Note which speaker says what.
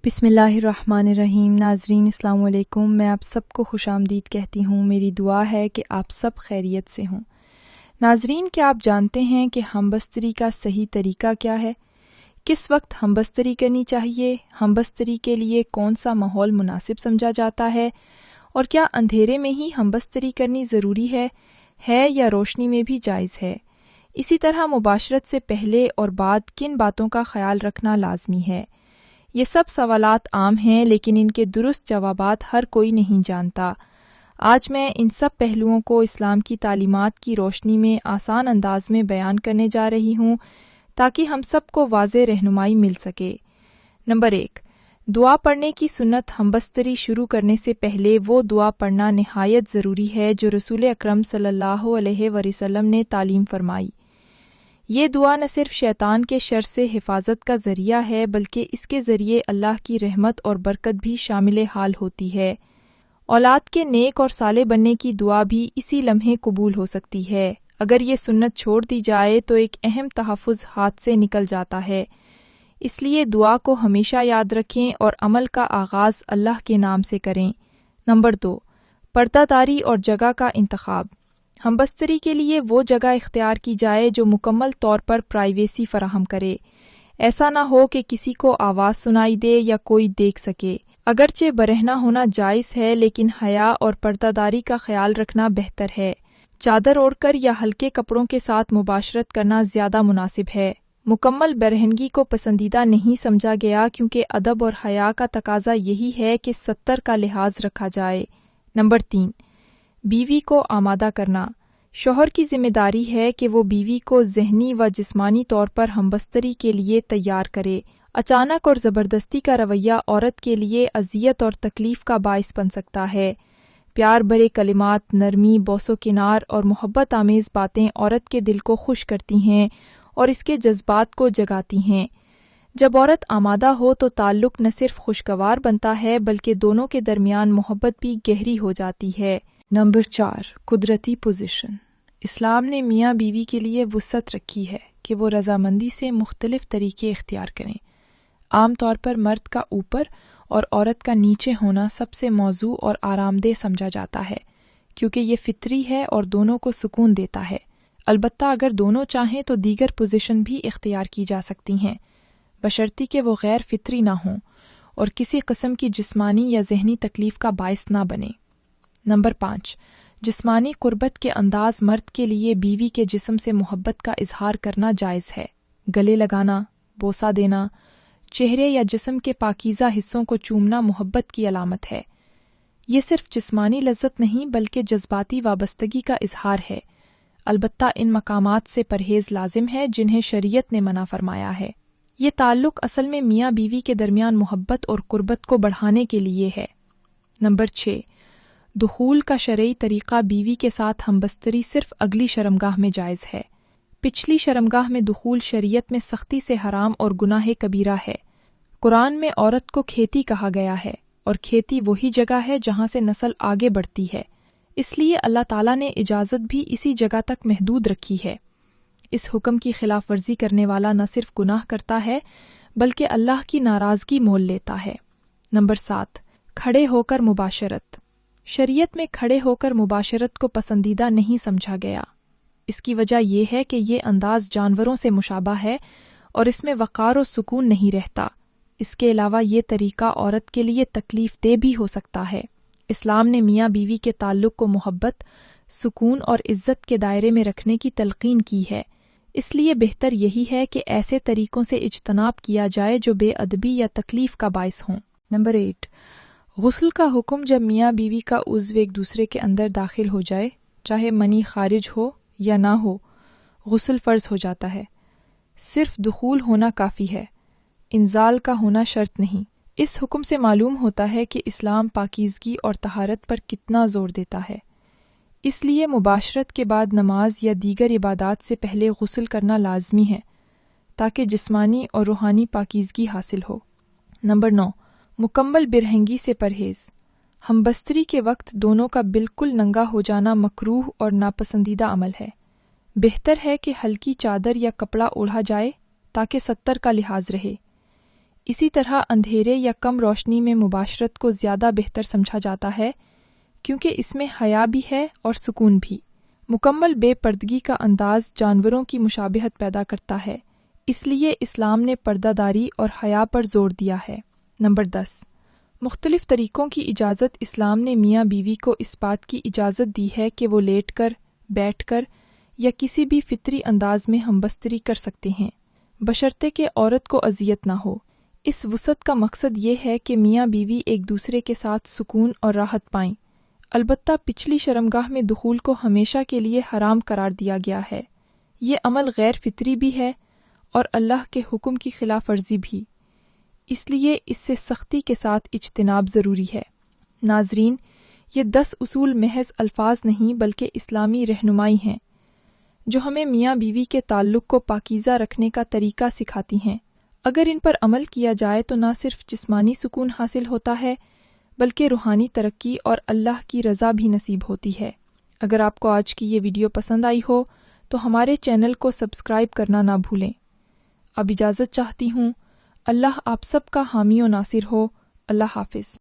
Speaker 1: بسم اللہ الرحمن الرحیم۔ ناظرین السلام علیکم، میں آپ سب کو خوش آمدید کہتی ہوں۔ میری دعا ہے کہ آپ سب خیریت سے ہوں۔ ناظرین، کیا آپ جانتے ہیں کہ ہم بستری کا صحیح طریقہ کیا ہے؟ کس وقت ہم بستری کرنی چاہیے؟ ہم بستری کے لیے کون سا ماحول مناسب سمجھا جاتا ہے؟ اور کیا اندھیرے میں ہی ہم بستری کرنی ضروری ہے یا روشنی میں بھی جائز ہے؟ اسی طرح مباشرت سے پہلے اور بعد کن باتوں کا خیال رکھنا لازمی ہے؟ یہ سب سوالات عام ہیں، لیکن ان کے درست جوابات ہر کوئی نہیں جانتا۔ آج میں ان سب پہلوؤں کو اسلام کی تعلیمات کی روشنی میں آسان انداز میں بیان کرنے جا رہی ہوں تاکہ ہم سب کو واضح رہنمائی مل سکے۔ نمبر 1، دعا پڑھنے کی سنت۔ ہم بستری شروع کرنے سے پہلے وہ دعا پڑھنا نہایت ضروری ہے جو رسول اکرم صلی اللہ علیہ وسلم نے تعلیم فرمائی۔ یہ دعا نہ صرف شیطان کے شر سے حفاظت کا ذریعہ ہے بلکہ اس کے ذریعے اللہ کی رحمت اور برکت بھی شامل حال ہوتی ہے۔ اولاد کے نیک اور صالح بننے کی دعا بھی اسی لمحے قبول ہو سکتی ہے۔ اگر یہ سنت چھوڑ دی جائے تو ایک اہم تحفظ ہاتھ سے نکل جاتا ہے۔ اس لیے دعا کو ہمیشہ یاد رکھیں اور عمل کا آغاز اللہ کے نام سے کریں۔ نمبر 2، پردہ داری اور جگہ کا انتخاب۔ ہم بستری کے لیے وہ جگہ اختیار کی جائے جو مکمل طور پر پرائیویسی فراہم کرے۔ ایسا نہ ہو کہ کسی کو آواز سنائی دے یا کوئی دیکھ سکے۔ اگرچہ برہنہ ہونا جائز ہے، لیکن حیا اور پردہ داری کا خیال رکھنا بہتر ہے۔ چادر اوڑھ کر یا ہلکے کپڑوں کے ساتھ مباشرت کرنا زیادہ مناسب ہے۔ مکمل برہنگی کو پسندیدہ نہیں سمجھا گیا کیونکہ ادب اور حیا کا تقاضا یہی ہے کہ ستر کا لحاظ رکھا جائے۔ نمبر 3، بیوی کو آمادہ کرنا۔ شوہر کی ذمہ داری ہے کہ وہ بیوی کو ذہنی و جسمانی طور پر ہمبستری کے لیے تیار کرے۔ اچانک اور زبردستی کا رویہ عورت کے لیے اذیت اور تکلیف کا باعث بن سکتا ہے۔ پیار بھرے کلمات، نرمی، بوس و کنار اور محبت آمیز باتیں عورت کے دل کو خوش کرتی ہیں اور اس کے جذبات کو جگاتی ہیں۔ جب عورت آمادہ ہو تو تعلق نہ صرف خوشگوار بنتا ہے بلکہ دونوں کے درمیان محبت بھی گہری ہو جاتی ہے۔ نمبر 4، قدرتی پوزیشن۔ اسلام نے میاں بیوی کے لیے وسعت رکھی ہے کہ وہ رضامندی سے مختلف طریقے اختیار کریں۔ عام طور پر مرد کا اوپر اور عورت کا نیچے ہونا سب سے موزوں اور آرام دہ سمجھا جاتا ہے کیونکہ یہ فطری ہے اور دونوں کو سکون دیتا ہے۔ البتہ اگر دونوں چاہیں تو دیگر پوزیشن بھی اختیار کی جا سکتی ہیں، بشرطی کہ وہ غیر فطری نہ ہوں اور کسی قسم کی جسمانی یا ذہنی تکلیف کا باعث نہ بنے۔ نمبر 5، جسمانی قربت کے انداز۔ مرد کے لیے بیوی کے جسم سے محبت کا اظہار کرنا جائز ہے۔ گلے لگانا، بوسہ دینا، چہرے یا جسم کے پاکیزہ حصوں کو چومنا محبت کی علامت ہے۔ یہ صرف جسمانی لذت نہیں بلکہ جذباتی وابستگی کا اظہار ہے۔ البتہ ان مقامات سے پرہیز لازم ہے جنہیں شریعت نے منع فرمایا ہے۔ یہ تعلق اصل میں میاں بیوی کے درمیان محبت اور قربت کو بڑھانے کے لیے ہے۔ نمبر 6، دخول کا شرعی طریقہ۔ بیوی کے ساتھ ہمبستری صرف اگلی شرمگاہ میں جائز ہے۔ پچھلی شرمگاہ میں دخول شریعت میں سختی سے حرام اور گناہ کبیرہ ہے۔ قرآن میں عورت کو کھیتی کہا گیا ہے اور کھیتی وہی جگہ ہے جہاں سے نسل آگے بڑھتی ہے، اس لیے اللہ تعالیٰ نے اجازت بھی اسی جگہ تک محدود رکھی ہے۔ اس حکم کی خلاف ورزی کرنے والا نہ صرف گناہ کرتا ہے بلکہ اللہ کی ناراضگی مول لیتا ہے۔ نمبر 7، کھڑے ہو کر مباشرت۔ شریعت میں کھڑے ہو کر مباشرت کو پسندیدہ نہیں سمجھا گیا۔ اس کی وجہ یہ ہے کہ یہ انداز جانوروں سے مشابہ ہے اور اس میں وقار و سکون نہیں رہتا۔ اس کے علاوہ یہ طریقہ عورت کے لیے تکلیف دہ بھی ہو سکتا ہے۔ اسلام نے میاں بیوی کے تعلق کو محبت، سکون اور عزت کے دائرے میں رکھنے کی تلقین کی ہے، اس لیے بہتر یہی ہے کہ ایسے طریقوں سے اجتناب کیا جائے جو بے ادبی یا تکلیف کا باعث ہوں۔ نمبر 8، غسل کا حکم۔ جب میاں بیوی کا عضو ایک دوسرے کے اندر داخل ہو جائے، چاہے منی خارج ہو یا نہ ہو، غسل فرض ہو جاتا ہے۔ صرف دخول ہونا کافی ہے، انزال کا ہونا شرط نہیں۔ اس حکم سے معلوم ہوتا ہے کہ اسلام پاکیزگی اور طہارت پر کتنا زور دیتا ہے۔ اس لیے مباشرت کے بعد نماز یا دیگر عبادات سے پہلے غسل کرنا لازمی ہے تاکہ جسمانی اور روحانی پاکیزگی حاصل ہو۔ نمبر 9، مکمل برہنگی سے پرہیز۔ ہمبستری کے وقت دونوں کا بالکل ننگا ہو جانا مکروہ اور ناپسندیدہ عمل ہے۔ بہتر ہے کہ ہلکی چادر یا کپڑا اوڑھا جائے تاکہ ستر کا لحاظ رہے۔ اسی طرح اندھیرے یا کم روشنی میں مباشرت کو زیادہ بہتر سمجھا جاتا ہے کیونکہ اس میں حیا بھی ہے اور سکون بھی۔ مکمل بے پردگی کا انداز جانوروں کی مشابہت پیدا کرتا ہے، اس لیے اسلام نے پردہ داری اور حیا پر زور دیا ہے۔ نمبر 10، مختلف طریقوں کی اجازت۔ اسلام نے میاں بیوی کو اس بات کی اجازت دی ہے کہ وہ لیٹ کر، بیٹھ کر یا کسی بھی فطری انداز میں ہمبستری کر سکتے ہیں، بشرطے کہ عورت کو اذیت نہ ہو۔ اس وسعت کا مقصد یہ ہے کہ میاں بیوی ایک دوسرے کے ساتھ سکون اور راحت پائیں۔ البتہ پچھلی شرمگاہ میں دخول کو ہمیشہ کے لیے حرام قرار دیا گیا ہے۔ یہ عمل غیر فطری بھی ہے اور اللہ کے حکم کی خلاف ورزی بھی، اس لیے اس سے سختی کے ساتھ اجتناب ضروری ہے۔ ناظرین، یہ 10 اصول محض الفاظ نہیں بلکہ اسلامی رہنمائی ہیں جو ہمیں میاں بیوی کے تعلق کو پاکیزہ رکھنے کا طریقہ سکھاتی ہیں۔ اگر ان پر عمل کیا جائے تو نہ صرف جسمانی سکون حاصل ہوتا ہے بلکہ روحانی ترقی اور اللہ کی رضا بھی نصیب ہوتی ہے۔ اگر آپ کو آج کی یہ ویڈیو پسند آئی ہو تو ہمارے چینل کو سبسکرائب کرنا نہ بھولیں۔ اب اجازت چاہتی ہوں۔ اللہ آپ سب کا حامی و ناصر ہو۔ اللہ حافظ۔